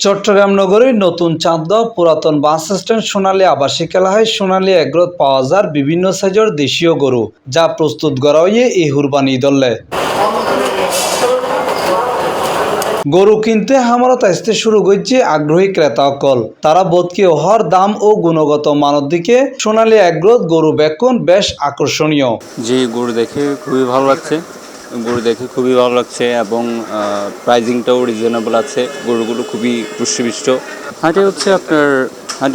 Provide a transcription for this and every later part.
চট্টগ্রাম নগরীর নতুন চাঁদগাঁও পুরাতন বাস স্ট্যান্ড সোনালী আবাসিক এলাকায় সোনালী এগ্রোত পাওয়া যায় বিভিন্ন সাইজের দেশীয় গরু যা প্রস্তুত করা হয়ে এই কুরবানি ঈদলে গরু কিনতে হামারত আসতে শুরু করছে আগ্রহী ক্রেতাসকল। তারা বোধকে হর দাম ও গুণগত মানের দিকে সোনালী এগ্রোত গরু বেকুন বেশ আকর্ষণীয়। জি, গরু দেখে খুবই ভালো লাগছে এবং প্রাইজিংটাও রিজনেবল আছে। গরুগুলো খুবই পুষ্টিপুষ্ট। হাটে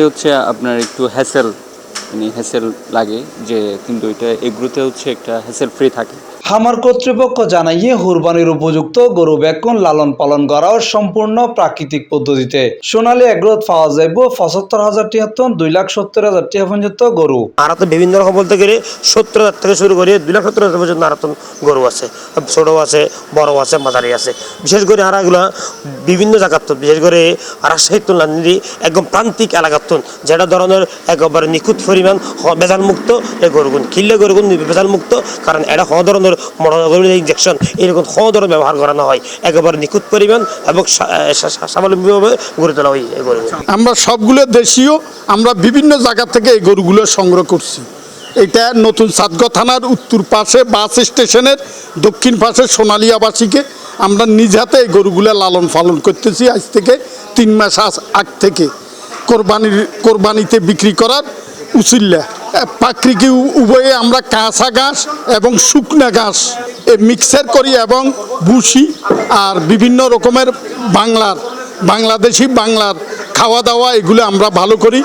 হচ্ছে আপনার একটু হ্যাসেল লাগে যে, কিন্তু এটা এগ্রোতে হচ্ছে একটা হ্যাসেল ফ্রি থাকে। খামার কর্তৃপক্ষ জানাইয়ে কুরবানির উপযুক্ত গরু বেকুন লালন পালন করাও সম্পূর্ণ প্রাকৃতিক পদ্ধতিতে সোনালী এগ্রোত পাওয়া যাইব ৭৫,০০০ টিয়াত্তর ২,৭০,০০০ টিয়া পর্যন্ত গরু। আর তো বিভিন্ন রকম বলতে গেলে ৭০,০০০ থেকে শুরু করে ২,৭০,০০০ পর্যন্ত আরাতন গরু আছে, ছোট আছে, বড় আছে, মাঝারি আছে। বিশেষ করে আরাগুলা বিভিন্ন জায়গার, বিশেষ করে রাজশাহী তুলনায় একদম প্রান্তিক এলাকার, যেটা ধরনের একেবারে নিখুঁত পরিমাণ ভেজাল মুক্ত এই গরুগুন কিনলে গরুগুন ভেজাল মুক্ত, কারণ এটা হ ধরনের মনোগরুর ইঞ্জেকশন এরকম হ ধরনের ব্যবহার করানো হয় একেবারে নিখুঁত পরিমাণ এবং স্বাবলম্বীভাবে গড়ে তোলা হয় এই গরু। আমরা সবগুলো দেশীয়, আমরা বিভিন্ন জায়গা থেকে এই গরুগুলো সংগ্রহ করছি। এটা নতুন চাঁদগাঁও থানার উত্তর পাশে বাস স্টেশনের দক্ষিণ পাশে সোনালী আবাসিকে আমরা নিজ হাতে এই গরুগুলো লালন পালন করতেছি আজ থেকে ৩ মাস আগ থেকে কোরবানিতে বিক্রি করার উচিল্লা। প্রাকৃতিক উভয়ে আমরা কাঁচা ঘাস এবং শুকনা ঘাস মিক্সার করি এবং ভুসি আর বিভিন্ন রকমের বাংলাদেশি খাওয়া দাওয়া এগুলো আমরা ভালো করি।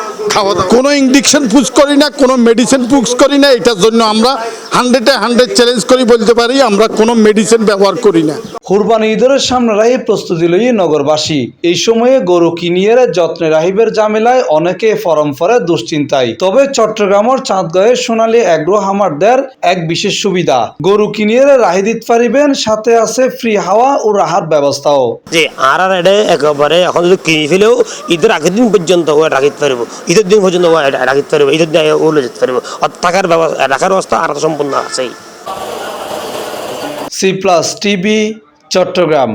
কোনো ইঞ্জেকশন পুশ করি না, কোনো মেডিসিন পুশ করি না। এটার জন্য আমরা 100 চ্যালেঞ্জ করি বলতে পারি, আমরা কোনো মেডিসিন ব্যবহার করি না। কুরবানি ঈদের সামনে রাহি প্রস্তুতি লই নগরবাসী। এই সময়ে গরু কিনিয়ে যত্নে রাহিবের জামেলায় অনেকে ফরম ফরে দুশ্চিন্তায়। তবে চট্টগ্রামের চাঁদগাঁয়ের সোনালী এগ্রো হামারদের এক বিশেষ সুবিধা, গরু কিনিয়ে রাহি দিতে পারিবেন, সাথে আছে ফ্রি হাওয়া ও রাহার ব্যবস্থাও। যে আর একেবারে এখন যদি কিনে ফেলেও ঈদের আগের দিন পর্যন্ত রাখিতে পারবো, ঈদের দিন পর্যন্ত রাখিতে পারবো, ঈদের দিন ওলে যেতে পারবো। রাখার ব্যবস্থা আর সম্পূর্ণ আছেই। C+ TV Chittagong.